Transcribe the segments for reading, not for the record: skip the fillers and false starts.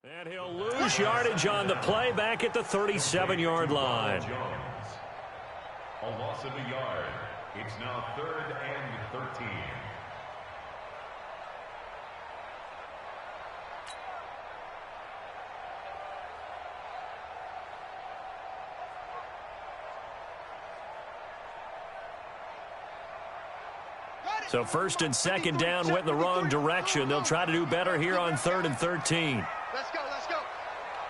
And he'll lose yardage on the play back at the 37-yard line. A loss of a yard. It's now 3rd and 13. So 1st and 2nd down went in the wrong direction. They'll try to do better here on 3rd and 13. Let's go, let's go.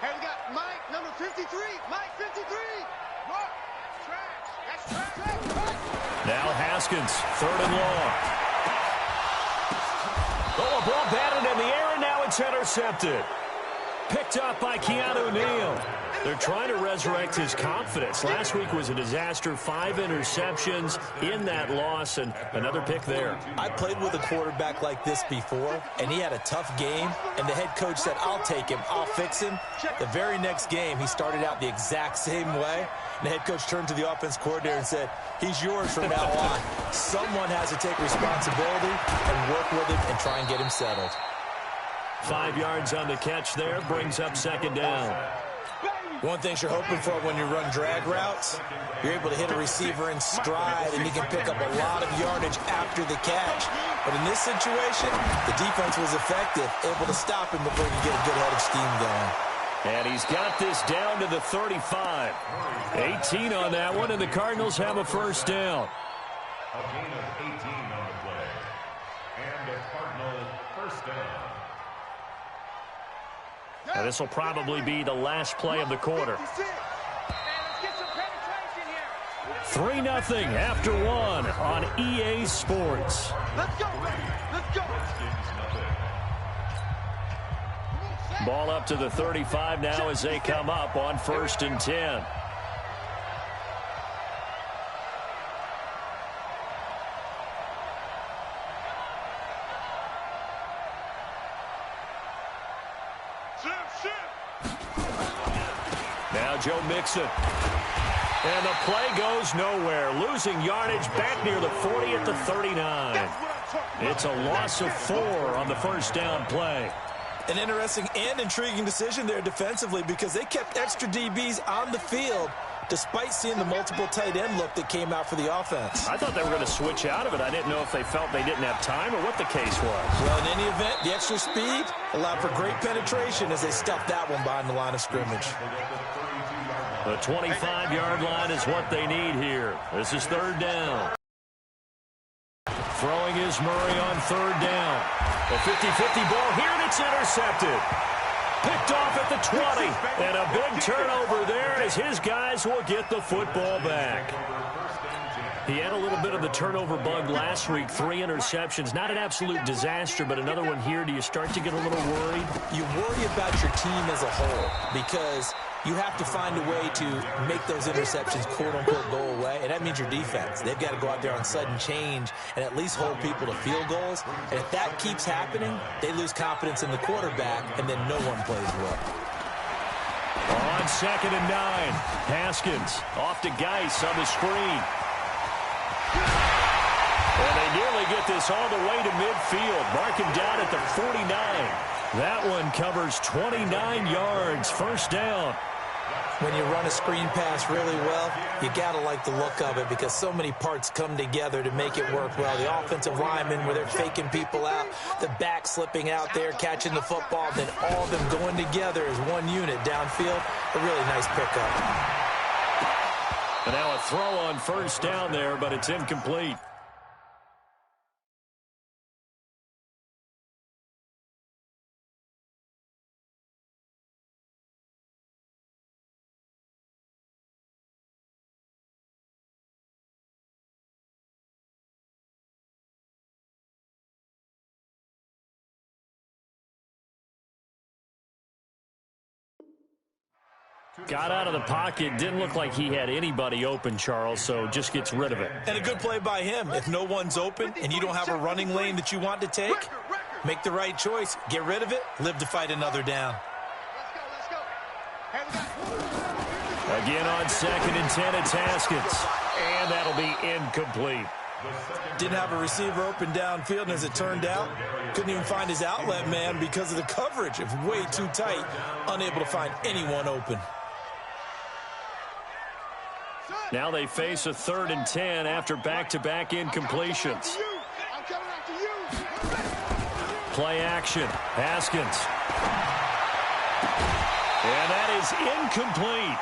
Hey, we got Mike, number 53. Mike, 53. What? Trash. That's trash. Now Haskins, 3rd and long. Oh, a ball batted in the air, and now it's intercepted. Picked up by Keanu Neal. They're trying to resurrect his confidence. Last week was a disaster. 5 interceptions in that loss, and another pick there. I played with a quarterback like this before, and he had a tough game, and the head coach said, I'll take him, I'll fix him. The very next game, he started out the exact same way, and the head coach turned to the offense coordinator and said, he's yours from now on. Someone has to take responsibility and work with him and try and get him settled. 5 yards on the catch there, brings up 2nd down. One thing you're hoping for when you run drag routes, you're able to hit a receiver in stride, and he can pick up a lot of yardage after the catch. But in this situation, the defense was effective, able to stop him before he could get a good head of steam going. And he's got this down to the 35. 18 on that one, and the Cardinals have a 1st down. A gain of 18 on the play. And a Cardinal 1st down. Now, this will probably be the last play of the quarter. 3-0 after 1 on EA Sports. Let's go, let's go. Ball up to the 35 now as they come up on 1st and 10. Now Joe Mixon. And the play goes nowhere. Losing yardage back near the 40 at the 39. It's a loss of 4 on the 1st down play. An interesting and intriguing decision there defensively because they kept extra DBs on the field despite seeing the multiple tight end look that came out for the offense. I thought they were going to switch out of it. I didn't know if they felt they didn't have time or what the case was. Well, in any event, the extra speed allowed for great penetration as they stuffed that one behind the line of scrimmage. The 25-yard line is what they need here. This is 3rd down. Throwing is Murray on 3rd down. A 50-50 ball here, and it's intercepted. Picked off at the 20, and a big turnover there as his guys will get the football back. He had a little bit of the turnover bug last week, 3 interceptions. Not an absolute disaster, but another one here. Do you start to get a little worried? You worry about your team as a whole because you have to find a way to make those interceptions, quote-unquote, go away, and that means your defense. They've got to go out there on sudden change and at least hold people to field goals. And if that keeps happening, they lose confidence in the quarterback, and then no one plays well. On 2nd and 9, Haskins off to Geis on the screen. And they nearly get this all the way to midfield. Mark him down at the 49. That one covers 29 yards, 1st down. When you run a screen pass really well, you got to like the look of it because so many parts come together to make it work well. The offensive linemen where they're faking people out, the back slipping out there, catching the football, then all of them going together as one unit downfield. A really nice pickup. And now a throw on 1st down there, but it's incomplete. Got out of the pocket. Didn't look like he had anybody open, Charles, so just gets rid of it. And a good play by him. If no one's open and you don't have a running lane that you want to take, make the right choice. Get rid of it. Live to fight another down. Again on 2nd and 10, it's Haskins. And that'll be incomplete. Didn't have a receiver open downfield, and as it turned out, couldn't even find his outlet man because of the coverage. It was way too tight, unable to find anyone open. Now they face a 3rd and 10 after back-to-back incompletions. Play action. Haskins. And that is incomplete.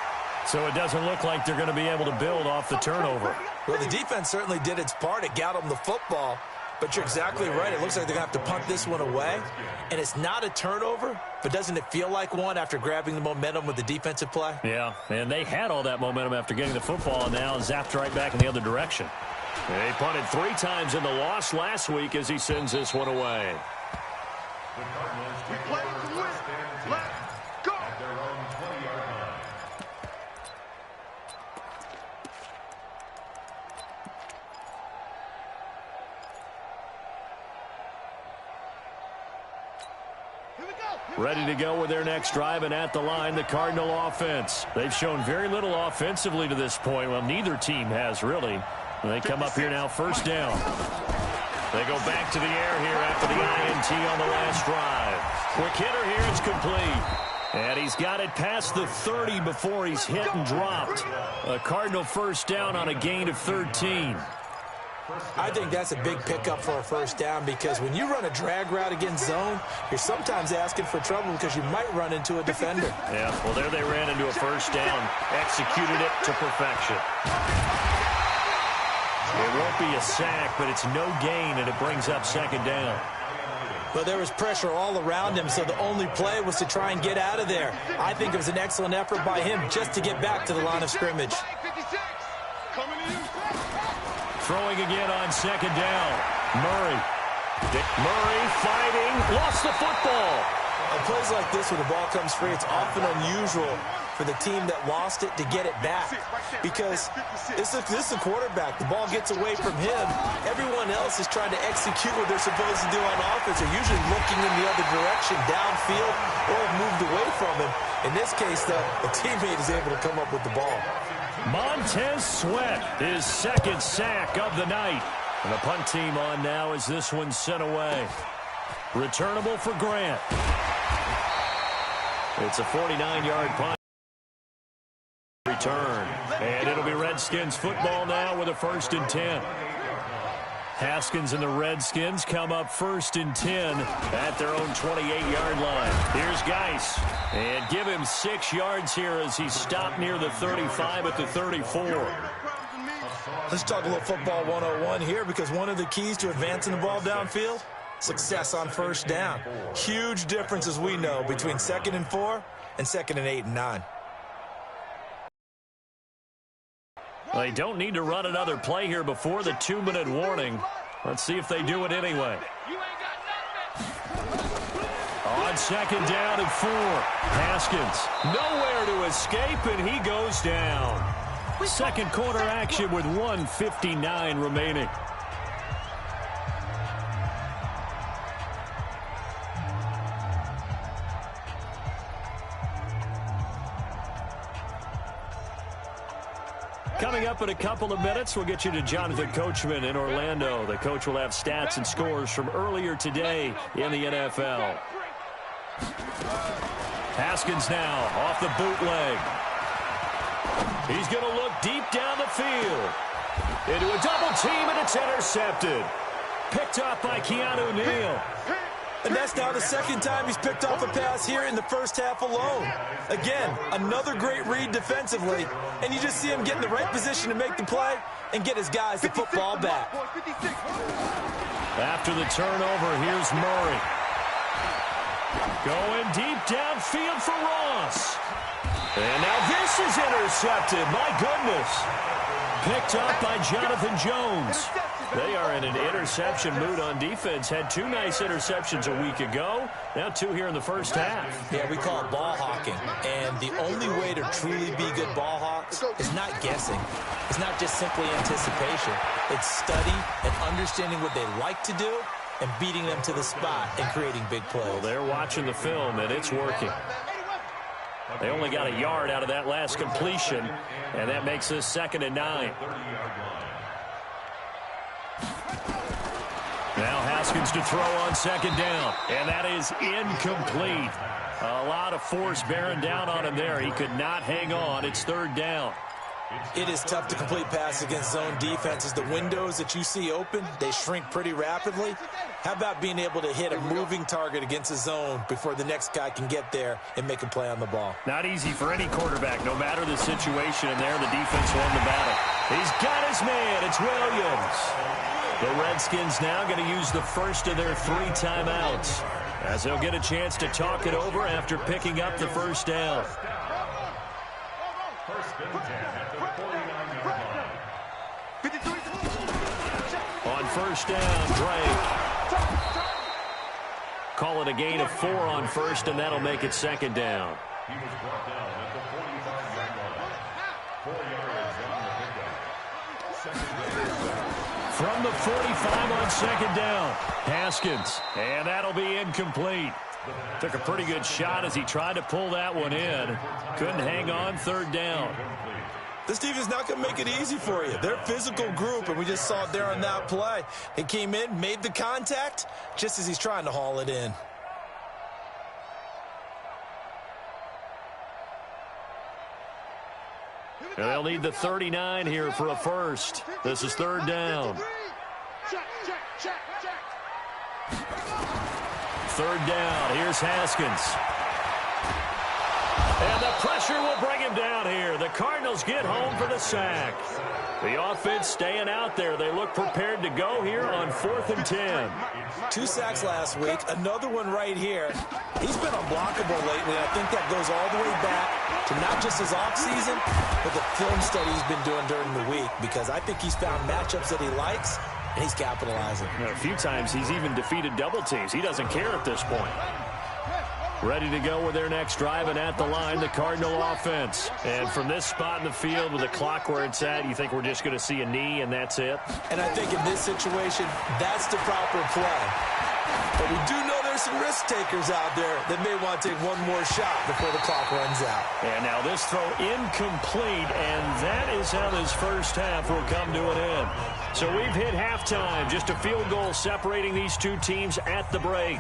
So it doesn't look like they're going to be able to build off the turnover. Well, the defense certainly did its part. It got them the football. But you're exactly right. It looks like they're going to have to punt this one away. And it's not a turnover, but doesn't it feel like one after grabbing the momentum with the defensive play? Yeah, and they had all that momentum after getting the football, and now zapped right back in the other direction. They punted 3 times in the loss last week as he sends this one away. We play to win. Let's go. At their own 20-yard line. Here we go. Ready to go with their next drive, and at the line, the Cardinal offense. They've shown very little offensively to this point. Well, neither team has, really. And they come up here now, 1st down. They go back to the air here after the INT on the last drive. Quick hitter here, it's complete. And he's got it past the 30 before he's hit and dropped. A Cardinal 1st down on a gain of 13. I think that's a big pickup for a 1st down because when you run a drag route against zone, you're sometimes asking for trouble because you might run into a defender. Yeah, well, there they ran into a 1st down. Executed it to perfection. It won't be a sack, but it's no gain, and it brings up 2nd down. But there was pressure all around him, so the only play was to try and get out of there. I think it was an excellent effort by him just to get back to the line of scrimmage. Throwing again on 2nd down. Murray. Murray fighting. Lost the football. On plays like this when the ball comes free, it's often unusual for the team that lost it to get it back. Because this is a quarterback. The ball gets away from him. Everyone else is trying to execute what they're supposed to do on offense. They're usually looking in the other direction, downfield, or moved away from him. In this case, though, a teammate is able to come up with the ball. Montez Sweat, his 2nd sack of the night. And the punt team on now as this one's sent away. Returnable for Grant. It's a 49-yard punt. Return. And it'll be Redskins football now with a 1st and 10. Haskins and the Redskins come up 1st and 10 at their own 28-yard line. Here's Geis. And give him 6 yards here as he stopped near the 35 at the 34. Let's talk a little football 101 here because one of the keys to advancing the ball downfield, success on 1st down. Huge difference, as we know, between 2nd and 4 and 2nd and 8 and 9. They don't need to run another play here before the 2-minute warning. Let's see if they do it anyway. On 2nd down and 4. Haskins nowhere to escape, and he goes down. 2nd quarter action with 1:59 remaining. Coming up in a couple of minutes, we'll get you to Jonathan Coachman in Orlando. The coach will have stats and scores from earlier today in the NFL. Haskins now off the bootleg. He's going to look deep down the field. Into a double team, and it's intercepted. Picked up by Keanu Neal. And that's now the 2nd time he's picked off a pass here in the 1st half alone. Again, another great read defensively, and you just see him get in the right position to make the play and get his guys the football back. After the turnover, here's Murray. Going deep downfield for Ross. And now this is intercepted. My goodness. Picked up by Jonathan Jones. They are in an interception mood on defense. Had 2 nice interceptions a week ago. Now 2 here in the 1st half. Yeah, we call it ball hawking. And the only way to truly be good ball hawks is not guessing. It's not just simply anticipation. It's study and understanding what they like to do and beating them to the spot and creating big plays. Well, they're watching the film, and it's working. They only got a yard out of that last completion, and that makes this 2nd and 9. Now Haskins to throw on second down, and that is incomplete. A lot of force bearing down on him there. He could not hang on. It's third down. It is tough to complete passes against zone defenses. The windows that you see open, they shrink pretty rapidly. How about being able to hit a moving target against a zone before the next guy can get there and make a play on the ball? Not easy for any quarterback, no matter the situation. And there, the defense won the battle. He's got his man. It's Williams. The Redskins now going to use the first of their 3 timeouts, as they'll get a chance to talk it over after picking up the first down. First and 10 at the 49-yard line. On first down, Drake. Call it a gain of 4 on first, and that'll make it second down. He was brought down at the 45-yard line. 4 yards on the pickup. Second down. From the 45 on second down, Haskins, and that'll be incomplete. Took a pretty good shot as he tried to pull that one in. Couldn't hang on, third down. This team is not going to make it easy for you. They're a physical group, and we just saw it there on that play. He came in, made the contact, just as he's trying to haul it in. And they'll need the 39 here for a first. This is third down. Third down. Here's Haskins. And the pressure will bring him down here. The Cardinals get home for the sack. The offense staying out there. They look prepared to go here on 4th and 10. 2 sacks last week. Another one right here. He's been unblockable lately, and I think that goes all the way back to not just his offseason, but the film study he's been doing during the week, because I think he's found matchups that he likes, and he's capitalizing. A few times he's even defeated double teams. He doesn't care at this point. Ready to go with their next drive, and at the line, the Cardinal offense. And from this spot in the field with the clock where it's at, you think we're just going to see a knee and that's it? And I think in this situation, that's the proper play. But we do know there's some risk takers out there that may want to take one more shot before the clock runs out. And now this throw incomplete, and that is how this first half will come to an end. So we've hit halftime, just a field goal separating these two teams at the break.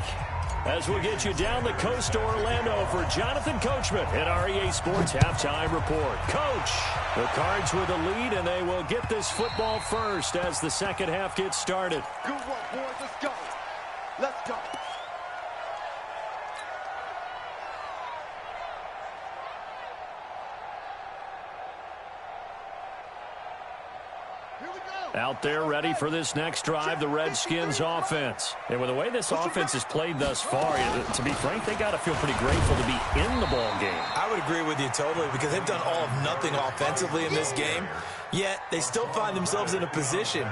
As we get you down the coast to Orlando for Jonathan Coachman at our EA Sports Halftime Report. Coach, the Cards with the lead, and they will get this football first as the second half gets started. Good work, boys. Let's go. Let's go. Out there ready for this next drive, the Redskins offense. And with the way this offense has played thus far, to be frank, they got to feel pretty grateful to be in the ball game. I would agree with you totally, because they've done all of nothing offensively in this game, yet they still find themselves in a position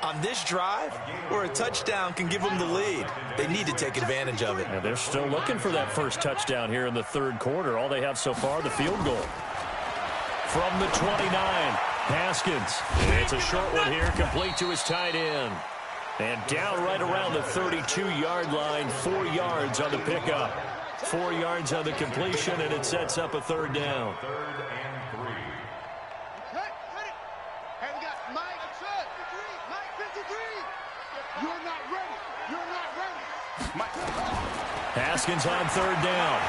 on this drive where a touchdown can give them the lead. They need to take advantage of it. And they're still looking for that first touchdown here in the third quarter. All they have so far, the field goal. From the 29. Haskins. It's a short one here, complete to his tight end. And down right around the 32-yard line, 4 yards on the pickup. 4 yards on the completion, and it sets up a third down. Third and 3. Hey, we got Mike. Mike 53. You're not ready. You're not ready. Mike. Haskins on third down.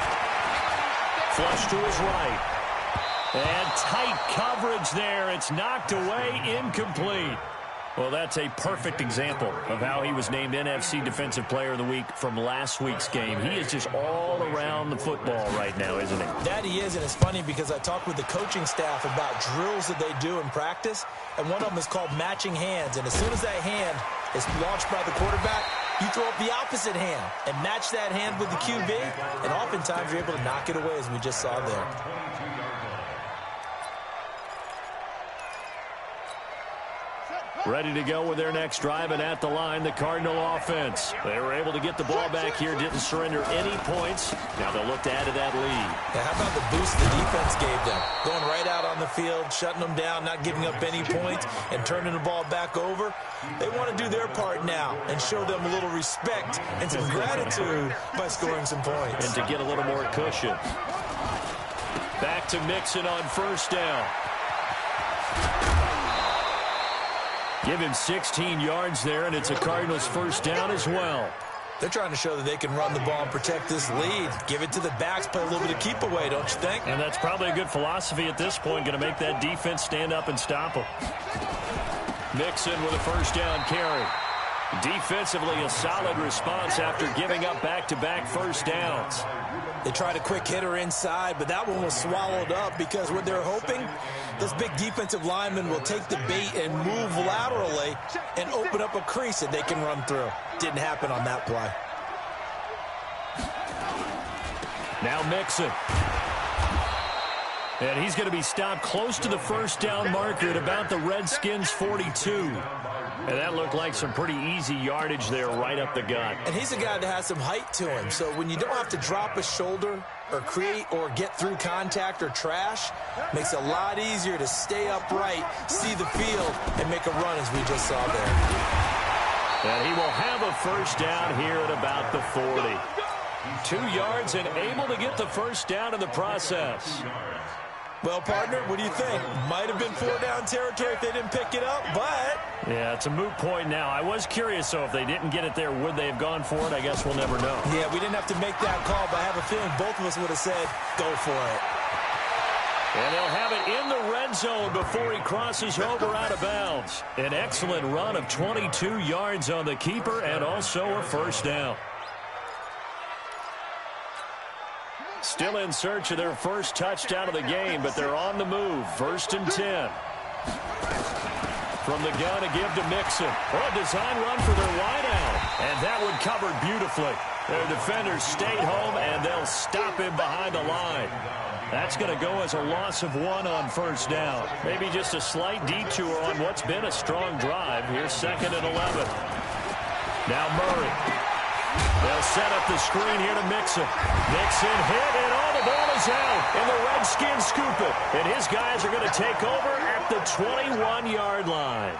Flush to his right. And tight coverage there. It's knocked away, incomplete. Well, that's a perfect example of how he was named NFC Defensive Player of the Week from last week's game. He is just all around the football right now, isn't he? That he is, and it's funny because I talked with the coaching staff about drills that they do in practice, and one of them is called matching hands. And as soon as that hand is launched by the quarterback, you throw up the opposite hand and match that hand with the QB, and oftentimes you're able to knock it away, as we just saw there. Ready to go with their next drive, and at the line, the Cardinal offense. They were able to get the ball back here, didn't surrender any points. Now they'll look to add to that lead. Yeah, how about the boost the defense gave them? Going right out on the field, shutting them down, not giving up any points, and turning the ball back over. They want to do their part now and show them a little respect and some gratitude by scoring some points. And to get a little more cushion. Back to Mixon on first down. Give him 16 yards there, and it's a Cardinals first down as well. They're trying to show that they can run the ball and protect this lead. Give it to the backs, play a little bit of keep away, don't you think? And that's probably a good philosophy at this point, going to make that defense stand up and stop them. Mixon with a first down carry. Defensively, a solid response after giving up back-to-back first downs. They tried a quick hitter inside, but that one was swallowed up because what they're hoping, those big defensive linemen will take the bait and move laterally and open up a crease that they can run through. Didn't happen on that play. Now Mixon. And he's going to be stopped close to the first down marker at about the Redskins' 42. And that looked like some pretty easy yardage there right up the gut. And he's a guy that has some height to him, so when you don't have to drop a shoulder or create or get through contact or trash, makes it a lot easier to stay upright, see the field, and make a run as we just saw there. And he will have a first down here at about the 40. 2 yards and able to get the first down in the process. Well, partner, what do you think? Might have been 4-down territory if they didn't pick it up, but... Yeah, it's a moot point now. I was curious, though, if they didn't get it there, would they have gone for it? I guess we'll never know. Yeah, we didn't have to make that call, but I have a feeling both of us would have said, go for it. And they'll have it in the red zone before he crosses over out of bounds. An excellent run of 22 yards on the keeper and also a first down. Still in search of their first touchdown of the game, but they're on the move. 1st and 10. From the gun to give to Mixon. A design run for their wideout. And that one covered beautifully. Their defenders stayed home, and they'll stop him behind the line. That's going to go as a loss of 1 on first down. Maybe just a slight detour on what's been a strong drive. Here's 2nd and 11. Now Murray. They'll set up the screen here to Mixon. Mixon hit, and all the ball is out. And the Redskins scoop it. And his guys are going to take over at the 21-yard line.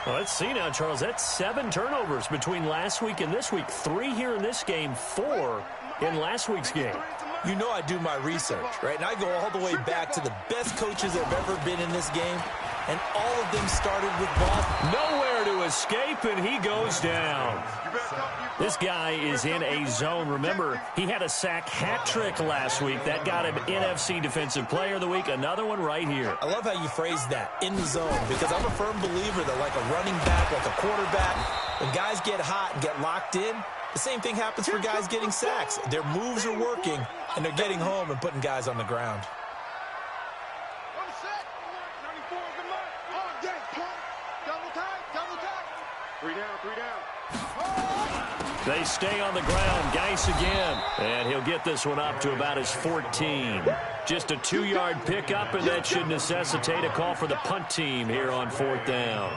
Well, let's see now, Charles. That's 7 turnovers between last week and this week. 3 here in this game, 4 in last week's game. You know I do my research, right? And I go all the way back to the best coaches that have ever been in this game. And all of them started with ball. Nowhere to escape, and he goes down. This guy is in a zone. Remember, he had a sack hat trick last week. That got him NFC Defensive Player of the Week. Another one right here. I love how you phrase that, in the zone, because I'm a firm believer that like a running back, like a quarterback, when guys get hot and get locked in, the same thing happens for guys getting sacks. Their moves are working, and they're getting home and putting guys on the ground. They stay on the ground. Geis again. And he'll get this one up to about his 14. Just a 2-yard pickup, and that should necessitate a call for the punt team here on 4th down.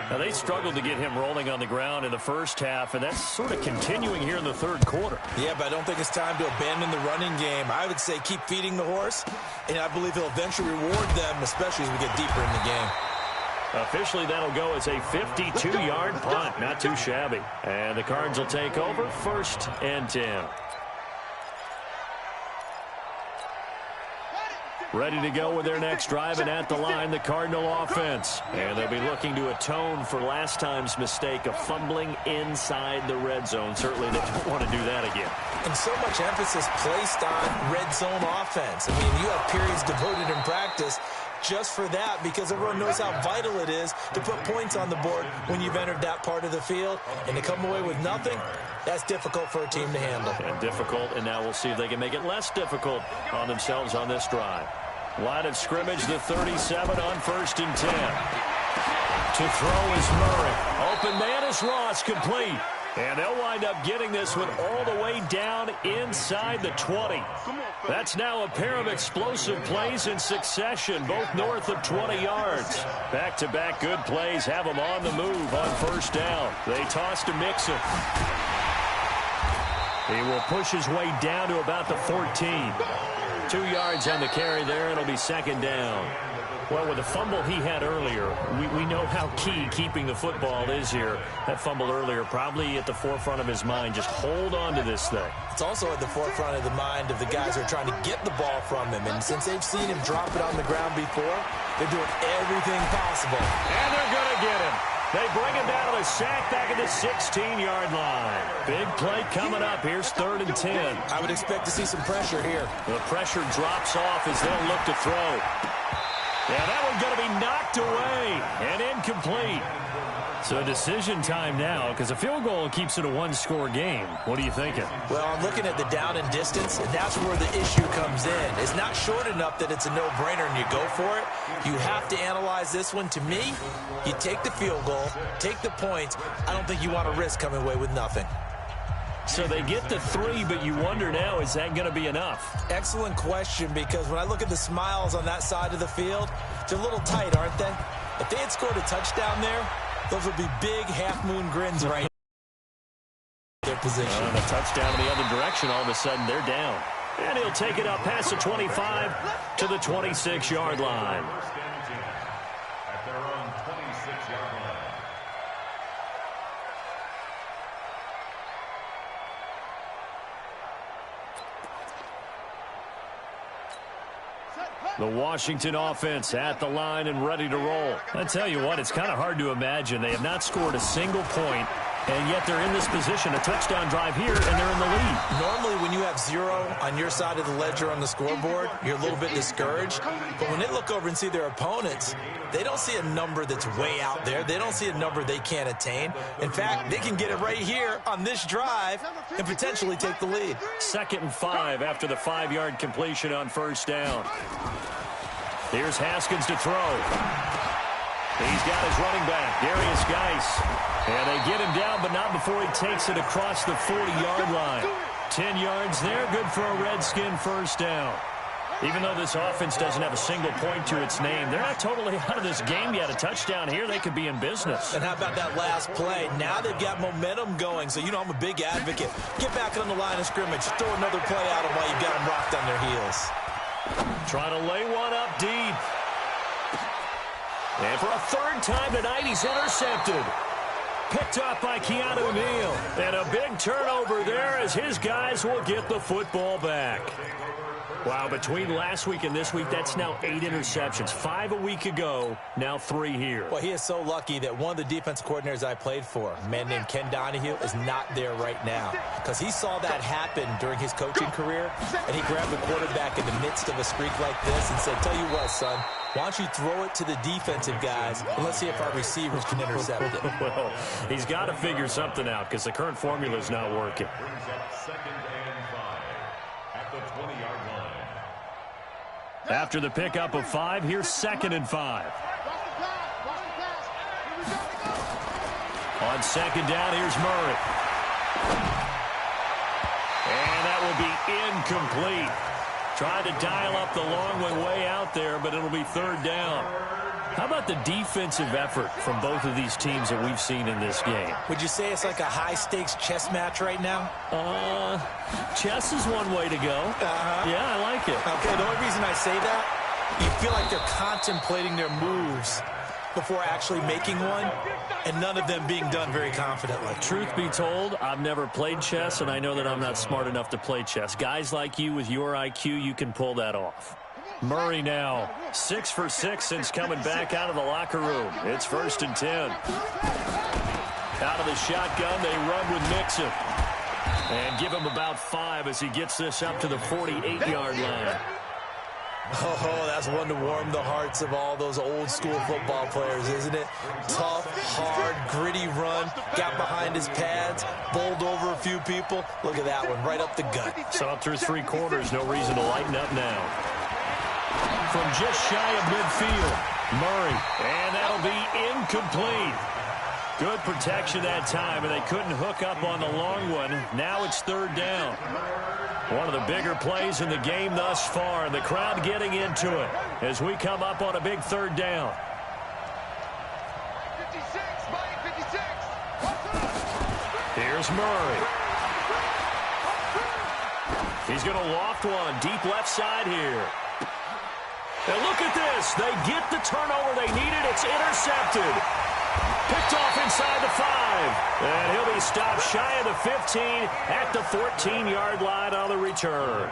Now, they struggled to get him rolling on the ground in the first half, and that's sort of continuing here in the 3rd quarter. Yeah, but I don't think it's time to abandon the running game. I would say keep feeding the horse, and I believe he'll eventually reward them, especially as we get deeper in the game. Officially, that'll go as a 52-yard punt. Not too shabby. And the Cards will take over 1st and 10. Ready to go with their next drive, and at the line, the Cardinal offense. And they'll be looking to atone for last time's mistake of fumbling inside the red zone. Certainly they don't want to do that again. And so much emphasis placed on red zone offense. I mean, you have periods devoted in practice just for that, because everyone knows how vital it is to put points on the board when you've entered that part of the field. And to come away with nothing, that's difficult for a team to handle. And difficult, and now we'll see if they can make it less difficult on themselves on this drive. Line of scrimmage, the 37 on 1st and 10. To throw is Murray. Open man is Ross, complete. And they'll wind up getting this one all the way down inside the 20. That's now a pair of explosive plays in succession, both north of 20 yards. Back-to-back good plays have them on the move on 1st down. They toss to Mixon. He will push his way down to about the 14. 2 yards on the carry there. It'll be 2nd down. Well, with the fumble he had earlier, we know how key keeping the football is here. That fumble earlier probably at the forefront of his mind. Just hold on to this thing. It's also at the forefront of the mind of the guys who are trying to get the ball from him. And since they've seen him drop it on the ground before, they're doing everything possible. And they're going to get him. They bring him down to the sack back at the 16-yard line. Big play coming up. Here's 3rd and 10. I would expect to see some pressure here. The pressure drops off as they'll look to throw. Yeah, that one's going to be knocked away and incomplete. So decision time now, because a field goal keeps it a one-score game. What are you thinking? Well, I'm looking at the down and distance, and that's where the issue comes in. It's not short enough that it's a no-brainer and you go for it. You have to analyze this one. To me, you take the field goal, take the points. I don't think you want to risk coming away with nothing. So they get the 3, but you wonder now, is that going to be enough? Excellent question, because when I look at the smiles on that side of the field, they're a little tight, aren't they? If they had scored a touchdown there, those would be big half-moon grins right now. Their position. And a touchdown in the other direction, all of a sudden they're down. And he'll take it up past the 25 to the 26-yard line. At their own 26-yard line. The Washington offense at the line and ready to roll. I tell you what, it's kind of hard to imagine. They have not scored a single point, and yet they're in this position. A touchdown drive here, and they're in the lead. Normally, when you have 0 on your side of the ledger on the scoreboard, you're a little bit discouraged. But when they look over and see their opponents, they don't see a number that's way out there. They don't see a number they can't attain. In fact, they can get it right here on this drive and potentially take the lead. 2nd and 5 after the 5-yard completion on 1st down. Here's Haskins to throw. He's got his running back, Darius Geis. And they get him down, but not before he takes it across the 40-yard line. 10 yards there, good for a Redskin 1st down. Even though this offense doesn't have a single point to its name, they're not totally out of this game yet. A touchdown here, they could be in business. And how about that last play? Now they've got momentum going, so you know I'm a big advocate. Get back on the line of scrimmage. Throw another play at them while you've got them rocked on their heels. Trying to lay one up deep. And for a 3rd time tonight, he's intercepted. Picked up by Keanu Neal. And a big turnover there as his guys will get the football back. Wow, between last week and this week, that's now 8 interceptions. 5 a week ago, now 3 here. Well, he is so lucky that one of the defense coordinators I played for, a man named Ken Donahue, is not there right now. Because he saw that happen during his coaching career, and he grabbed the quarterback in the midst of a streak like this and said, tell you what, son, why don't you throw it to the defensive guys, and let's see if our receivers can intercept it. Well, he's got to figure something out because the current formula is not working. Brings up 2nd and 5 at the 20-yard line. After the pickup of 5, here's 2nd and 5. On 2nd down, here's Murray. And that will be incomplete. Tried to dial up the long one way out there, but it'll be 3rd down. How about the defensive effort from both of these teams that we've seen in this game? Would you say it's like a high-stakes chess match right now? Chess is one way to go. Yeah, I like it. Okay, the only reason I say that, you feel like they're contemplating their moves before actually making one, and none of them being done very confidently. Truth be told, I've never played chess, and I know that I'm not smart enough to play chess. Guys like you with your IQ, you can pull that off. Murray now, 6 for 6 since coming back out of the locker room. It's 1st and 10. Out of the shotgun, they run with Mixon. And give him about 5 as he gets this up to the 48-yard line. Oh, that's one to warm the hearts of all those old-school football players, isn't it? Tough, hard, gritty run, got behind his pads, bowled over a few people. Look at that one, right up the gut. So through 3 quarters, no reason to lighten up now. From just shy of midfield, Murray, and that'll be incomplete. Good protection that time, and they couldn't hook up on the long one. Now it's 3rd down. One of the bigger plays in the game thus far, and the crowd getting into it as we come up on a big 3rd down. 56. Here's Murray. He's going to loft one deep left side here. And look at this. They get the turnover they needed. It's intercepted. Picked off inside the 5. And he'll be stopped shy of the 15 at the 14-yard line on the return.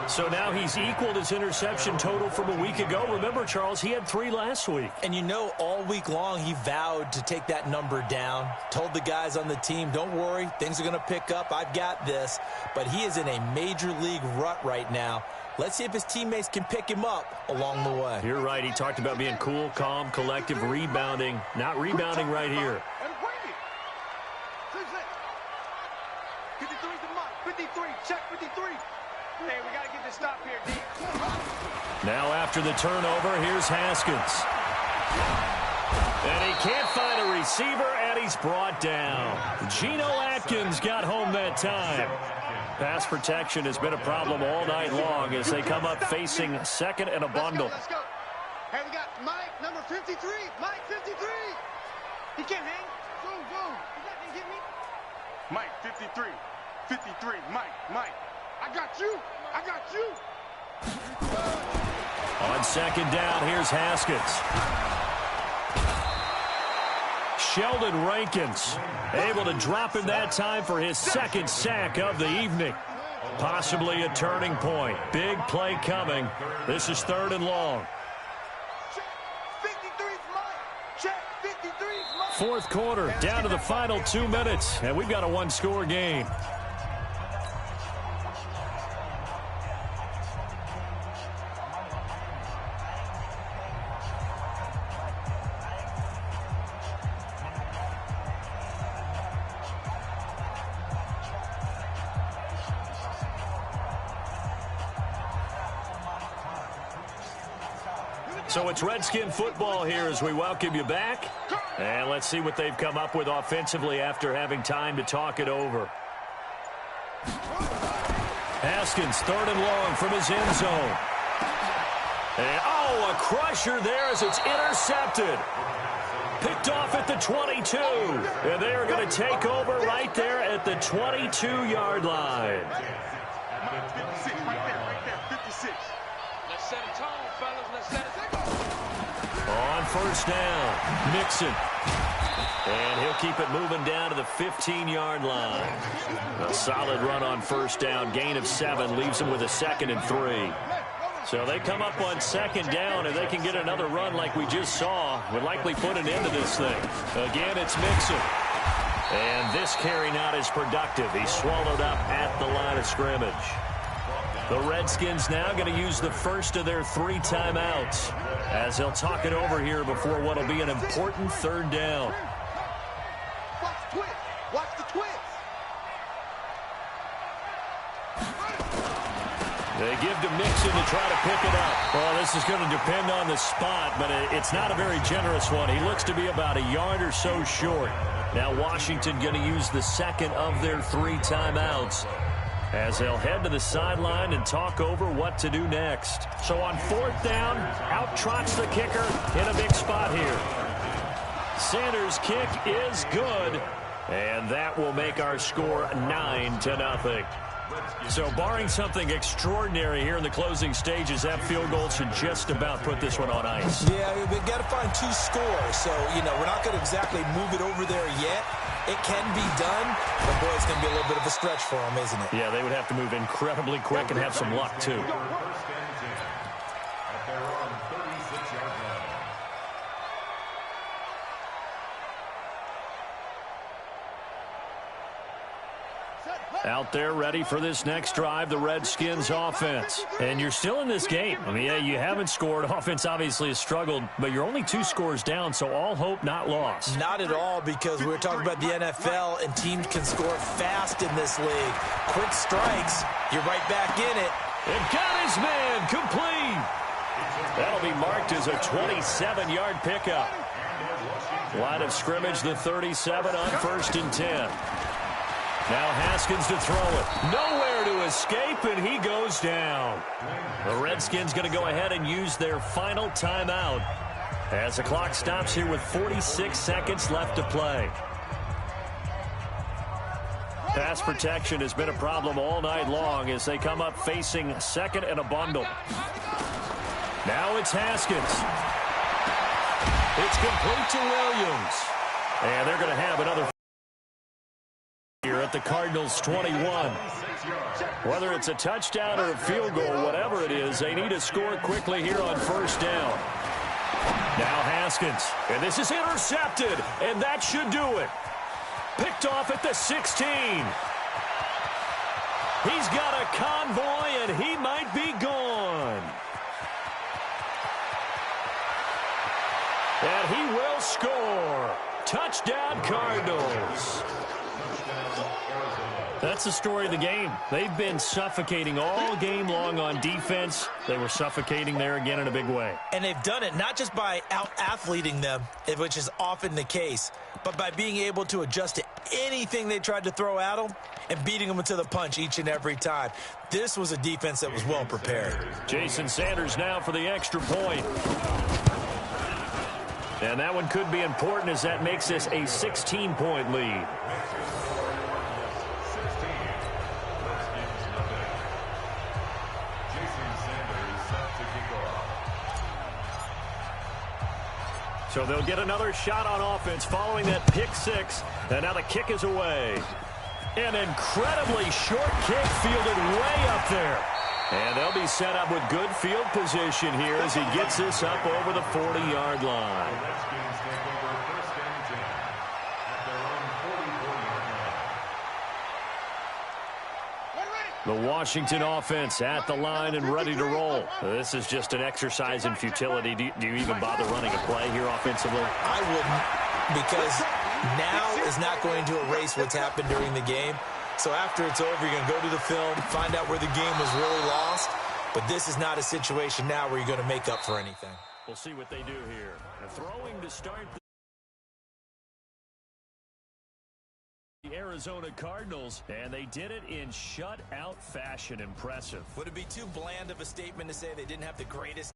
So now he's equaled his interception total from a week ago. Remember, Charles, he had 3 last week. And you know, all week long he vowed to take that number down. Told the guys on the team, don't worry, things are going to pick up. I've got this. But he is in a major league rut right now. Let's see if his teammates can pick him up along the way. You're right. He talked about being cool, calm, collective, rebounding. Not rebounding right here. 53 to Mike. 53. Check 53. Hey, we got to get this stop here, D. Now after the turnover, here's Haskins. And he can't find a receiver, and he's brought down. Geno Atkins got home that time. Pass protection has been a problem all night long as they come up facing second and a bundle. Let's go. Hey, we got Mike, number 53. Mike, 53. He can't hang. Boom, boom. You got to get me? Mike, 53. 53. Mike. I got you. On second down, here's Haskins. Sheldon Rankins able to drop him that time for his second sack of the evening. Possibly a turning point. Big play coming. This is 3rd and long. Check 53's Mike. Check 53's Mike. Fourth quarter, down to the final 2 minutes, and we've got a 1-score game. So it's Redskin football here as we welcome you back. And let's see what they've come up with offensively after having time to talk it over. Haskins, 3rd and long from his end zone. And, a crusher there as it's intercepted. Picked off at the 22. And they are going to take over right there at the 22-yard line. 56, right there, 56. Let's set a tone, fellas. Let's set a tone. On first down, Mixon. And he'll keep it moving down to the 15-yard line. A solid run on first down. Gain of 7 leaves him with a 2nd and 3. So they come up on second down, and they can get another run like we just saw. Would likely put an end to this thing. Again, it's Mixon. And this carry not as productive. He's swallowed up at the line of scrimmage. The Redskins now going to use the first of their 3 timeouts as they'll talk it over here before what will be an important 3rd down. Watch the twist. Watch the twist. They give to Mixon to try to pick it up. Well, this is going to depend on the spot, but it's not a very generous one. He looks to be about a yard or so short. Now Washington going to use the second of their 3 timeouts as they'll head to the sideline and talk over what to do next. So on 4th down, out trots the kicker in a big spot here. Sanders' kick is good, and that will make our score 9-0. So barring something extraordinary here in the closing stages, that field goal should just about put this one on ice. Yeah, we've got to find 2 scores. So, we're not going to exactly move it over there yet. It can be done, but boy, it's going to be a little bit of a stretch for them, isn't it? Yeah, they would have to move incredibly quick and have some luck, too. Out there ready for this next drive, the Redskins offense. And you're still in this game. I mean, yeah, you haven't scored. Offense obviously has struggled, but you're only 2 scores down, so all hope not lost. Not at all, because we were talking about the NFL, and teams can score fast in this league. Quick strikes, you're right back in it. And got his man complete. That'll be marked as a 27-yard pickup. Line of scrimmage, the 37 on 1st and 10. Now Haskins to throw it. Nowhere to escape, and he goes down. The Redskins going to go ahead and use their final timeout as the clock stops here with 46 seconds left to play. Pass protection has been a problem all night long as they come up facing second and a bundle. Now it's Haskins. It's complete to Williams. And they're going to have another here at the Cardinals' 21. Whether it's a touchdown or a field goal, whatever it is, they need to score quickly here on first down. Now Haskins, and this is intercepted, and that should do it. Picked off at the 16. He's got a convoy, and he might be gone. And he will score. Touchdown, Cardinals. That's the story of the game. They've been suffocating all game long on defense. They were suffocating there again in a big way. And they've done it not just by out-athleting them, which is often the case, but by being able to adjust to anything they tried to throw at them and beating them to the punch each and every time. This was a defense that was well prepared. Jason Sanders now for the extra point. And that one could be important as that makes this a 16-point lead. So they'll get another shot on offense following that pick six. And now the kick is away. An incredibly short kick fielded way up there. And they'll be set up with good field position here as he gets this up over the 40-yard line. The Washington offense at the line and ready to roll. This is just an exercise in futility. Do you even bother running a play here offensively? I wouldn't, because now is not going to erase what's happened during the game. So after it's over, you're going to go to the film, find out where the game was really lost. But this is not a situation now where you're going to make up for anything. We'll see what they do here. Throwing to start the Arizona Cardinals, and they did it in shutout fashion. Impressive. Would it be too bland of a statement to say they didn't have the greatest